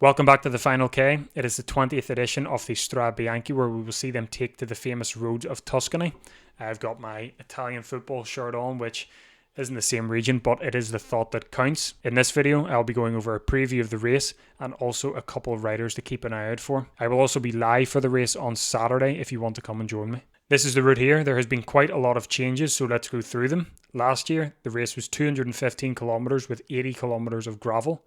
Welcome back to the Final K. It is the 20th edition of the Strade Binache, where we will see them take to the famous roads of Tuscany. I've got my Italian football shirt on, which isn't the same region, but it is the thought that counts. In this video, I'll be going over a preview of the race and also a couple of riders to keep an eye out for. I will also be live for the race on Saturday if you want to come and join me. This is the route here. There has been quite a lot of changes, so let's go through them. Last year, the race was 215 kilometres with 80 kilometres of gravel.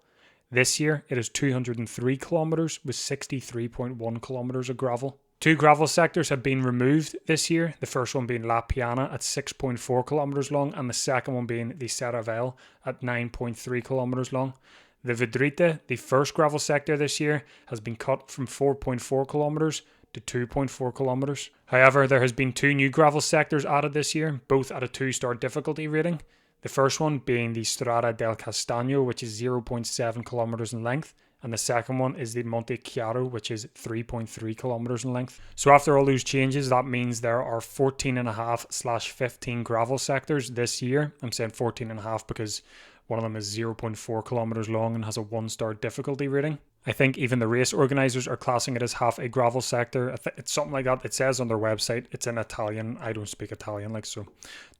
This year, it is 203 kilometres with 63.1 kilometres of gravel. Two gravel sectors have been removed this year, the first one being La Piana at 6.4 kilometres long and the second one being the Serravalle at 9.3 kilometres long. The Vedrite, the first gravel sector this year, has been cut from 4.4 kilometres to 2.4 kilometres. However, there has been two new gravel sectors added this year, both at a 2-star difficulty rating. The first one being the Strada del Castagno, which is 0.7 kilometres in length, and the second one is the Monte Chiaro, which is 3.3 kilometres in length. So after all those changes, that means there are 14.5/15 gravel sectors this year. I'm saying 14.5 because one of them is 0.4 kilometres long and has a 1-star difficulty rating. I think even the race organisers are classing it as half a gravel sector. It's something like that. It says on their website. It's in Italian. I don't speak Italian, so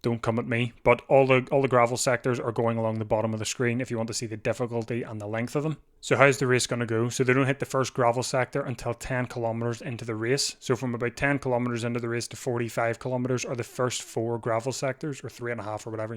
don't come at me. But all the gravel sectors are going along the bottom of the screen if you want to see the difficulty and the length of them. So how's the race going to go? So they don't hit the first gravel sector until 10 kilometres into the race. So from about 10 kilometres into the race to 45 kilometres are the first 4 gravel sectors, or 3.5 or whatever,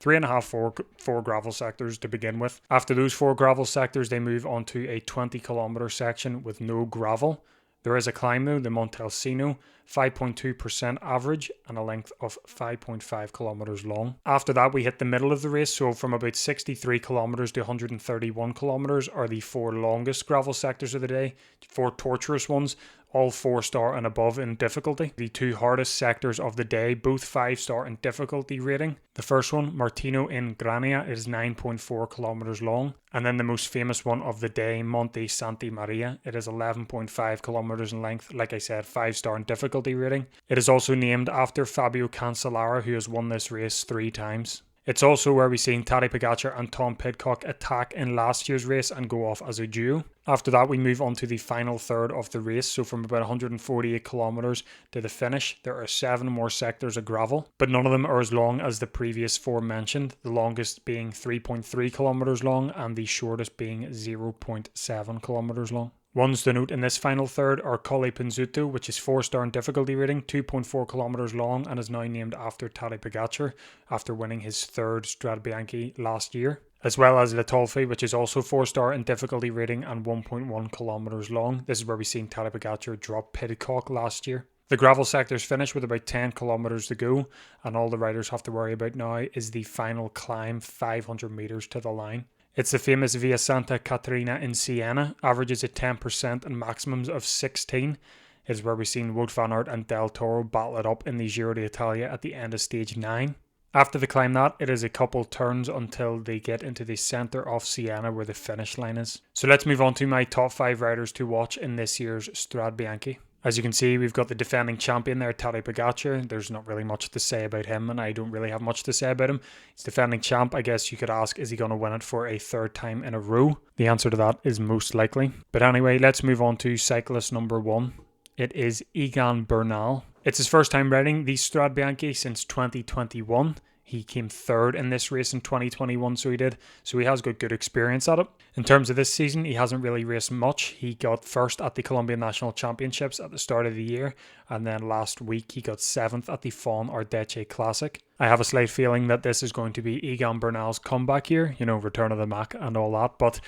3.5, 4 gravel sectors to begin with. After those 4 gravel sectors, they move on to a 20 kilometre section with no gravel. There is a climb though, the Montelsino, 5.2% average and a length of 5.5 kilometres long. After that, we hit the middle of the race, so from about 63 kilometres to 131 kilometres are the 4 longest gravel sectors of the day, 4 torturous ones, all 4-star and above in difficulty. The 2 hardest sectors of the day, both 5-star in difficulty rating. The first one, Martino in Grania, is 9.4 kilometres long. And then the most famous one of the day, Monte Santi Maria, it is 11.5 kilometres in length. Like I said, 5-star in difficulty rating. It is also named after Fabio Cancellara, who has won this race 3 times. It's also where we've seen Tadej Pogačar and Tom Pidcock attack in last year's race and go off as a duo. After that, we move on to the final third of the race. So from about 148 kilometres to the finish, there are 7 more sectors of gravel, but none of them are as long as the previous 4 mentioned, the longest being 3.3 kilometres long and the shortest being 0.7 kilometres long. Ones to note in this final third are Colle Pinzuto, which is 4-star in difficulty rating, 2.4 kilometres long and is now named after Tadej Pogačar after winning his 3rd Strade Binache last year. As well as Le Tolfi, which is also 4-star in difficulty rating and 1.1 kilometres long. This is where we've seen Tadej Pogačar drop Pidcock last year. The gravel sectors finish with about 10 kilometres to go, and all the riders have to worry about now is the final climb 500 metres to the line. It's the famous Via Santa Caterina in Siena, averages at 10% and maximums of 16. It is where we've seen Wout van Aert and Del Toro battle it up in the Giro d'Italia at the end of stage 9. After the climb that, it is a couple turns until they get into the centre of Siena where the finish line is. So let's move on to my top 5 riders to watch in this year's Strade Binache. As you can see, we've got the defending champion there, Tadej Pogačar. There's not really much to say about him, and I don't really have much to say about him. He's defending champ. I guess you could ask, is he going to win it for a 3rd time in a row? The answer to that is most likely. But anyway, let's move on to cyclist number 1. It is Egan Bernal. It's his first time riding the Strade Binache since 2021. He came 3rd in this race in 2021, so he has got good experience at it. In terms of this season, he hasn't really raced much. He got 1st at the Colombian National Championships at the start of the year, and then last week he got 7th at the Fon Ardeche Classic. I have a slight feeling that this is going to be Egan Bernal's comeback year, return of the Mac and all that. But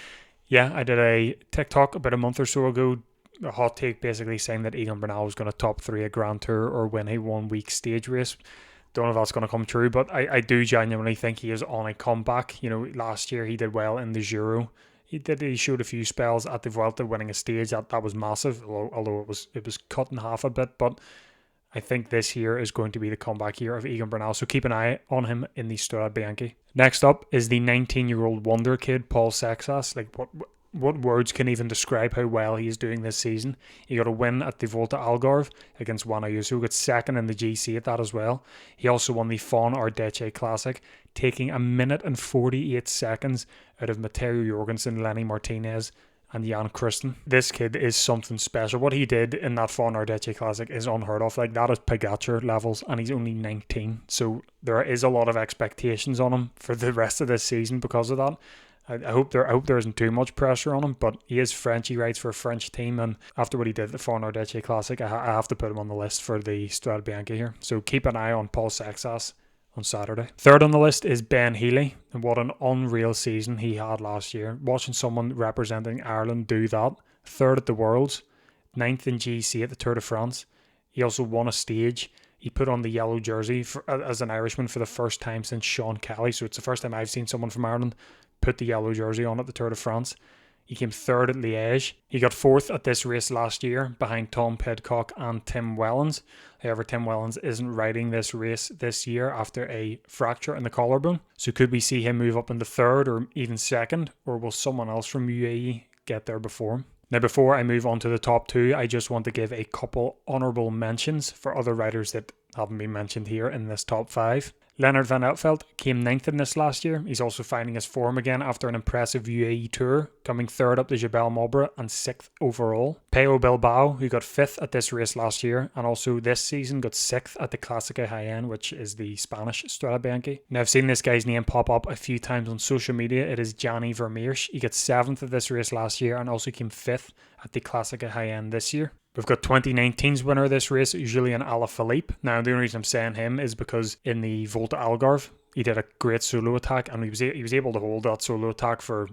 yeah, I did a TikTok about a month or so ago, a hot take basically saying that Egan Bernal was going to top 3 a Grand Tour or win a 1-week stage race. Don't know if that's going to come true, but I do genuinely think he is on a comeback. Last year he did well in the Giro. He showed a few spells at the Vuelta, winning a stage that was massive, although it was cut in half a bit. But I think this year is going to be the comeback year of Egan Bernal, so keep an eye on him in the Strade Binache. Next up is the 19-year-old wonder kid Paul Sexas. What words can even describe how well he's doing this season? He got a win at the Volta Algarve against Juan Ayuso, got 2nd in the GC at that as well. He also won the Fon Ardeche Classic, taking 1 minute and 48 seconds out of Matteo Jorgensen, Lenny Martinez and Jan Christen. This kid is something special. What he did in that Fawn Ardetje Classic is unheard of. Like, that is Pogačar levels, and he's only 19. So there is a lot of expectations on him for the rest of this season because of that. I hope there isn't too much pressure on him, but he is French. He rides for a French team, and after what he did at the Fawn Ardetje Classic, I have to put him on the list for the Strade Binache here. So keep an eye on Paul Sexas on Saturday. Third on the list is Ben Healy, and what an unreal season he had last year. Watching someone representing Ireland do that. Third at the Worlds, 9th in GC at the Tour de France. He also won a stage. He put on the yellow jersey as an Irishman for the first time since Sean Kelly, so it's the first time I've seen someone from Ireland put the yellow jersey on at the Tour de France. He came third at Liège. He got fourth at this race last year behind Tom Pidcock and Tim Wellens. However, Tim Wellens isn't riding this race this year after a fracture in the collarbone. So could we see him move up into third or even second? Or will someone else from UAE get there before him? Now, before I move on to the top two, I just want to give a couple honourable mentions for other riders that haven't been mentioned here in this top 5. Leonard van Uitveld came 9th in this last year. He's also finding his form again after an impressive UAE tour, coming 3rd up the Jebel Mobra and 6th overall. Pello Bilbao, who got 5th at this race last year, and also this season got 6th at the Clásica Jaén, which is the Spanish Strade Binache. Now, I've seen this guy's name pop up a few times on social media. It is Gianni Vermeersch. He got 7th at this race last year and also came 5th at the Clásica Jaén this year. We've got 2019's winner of this race, Julian Alaphilippe. Now, the only reason I'm saying him is because in the Volta Algarve, he did a great solo attack, and he was able to hold that solo attack for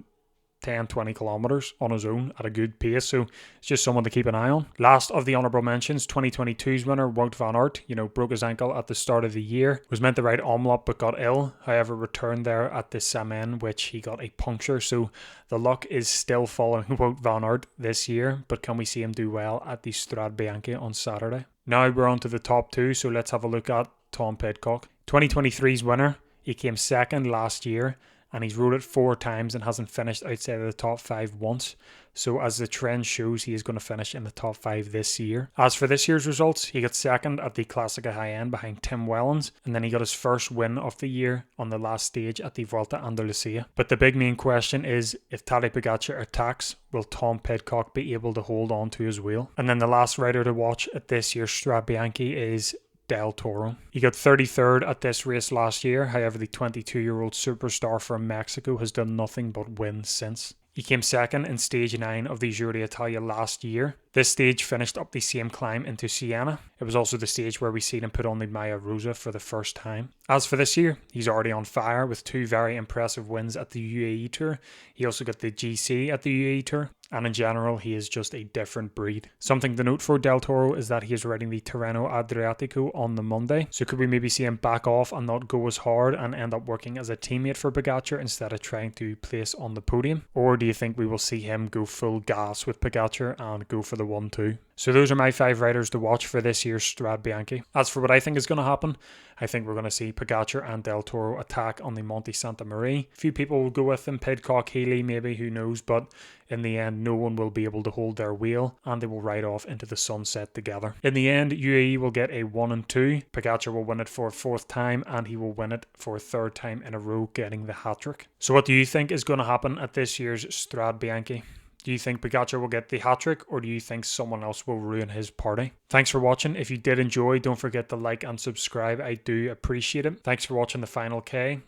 10-20 kilometers on his own at a good pace, so it's just someone to keep an eye on. Last of the honourable mentions, 2022's winner, Wout van Aert, broke his ankle at the start of the year, was meant to ride Omloop but got ill, however returned there at the Samen, which he got a puncture, so the luck is still following Wout van Aert this year, but can we see him do well at the Strade Binache on Saturday? Now we're on to the top two, so let's have a look at Tom Pidcock. 2023's winner, he came 2nd last year, and he's rode it 4 times and hasn't finished outside of the top 5 once. So as the trend shows, he is going to finish in the top 5 this year. As for this year's results, he got 2nd at the Clásica Jaén behind Tim Wellens, and then he got his first win of the year on the last stage at the Volta Andalucía. But the big main question is, if Tadej Pogačar attacks, will Tom Pidcock be able to hold on to his wheel? And then the last rider to watch at this year's Strade Binache is Del Toro. He got 33rd at this race last year, however the 22-year-old superstar from Mexico has done nothing but win since. He came 2nd in stage 9 of the Giro d'Italia last year. This stage finished up the same climb into Siena. It was also the stage where we seen him put on the Maya Rosa for the first time. As for this year, he's already on fire with 2 very impressive wins at the UAE Tour. He also got the GC at the UAE Tour, and in general, he is just a different breed. Something to note for Del Toro is that he is riding the Tirreno Adriatico on the Monday, so could we maybe see him back off and not go as hard and end up working as a teammate for Pogačar instead of trying to place on the podium? Or do you think we will see him go full gas with Pogačar and go for the 1-2? So those are my 5 riders to watch for this year's Strade Binache. As for what I think is going to happen, I think we're going to see Pogačar and Del Toro attack on the Monte Santa Maria. A few people will go with them, Pidcock, Healy maybe, who knows, but in the end no one will be able to hold their wheel and they will ride off into the sunset together. In the end, UAE will get a 1 and 2. Pogačar will win it for a 4th time and he will win it for a 3rd time in a row, getting the hat-trick. So what do you think is going to happen at this year's Strade Binache? Do you think Pogačar will get the hat-trick, or do you think someone else will ruin his party? Thanks for watching. If you did enjoy, don't forget to like and subscribe. I do appreciate it. Thanks for watching The Final K,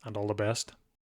and all the best.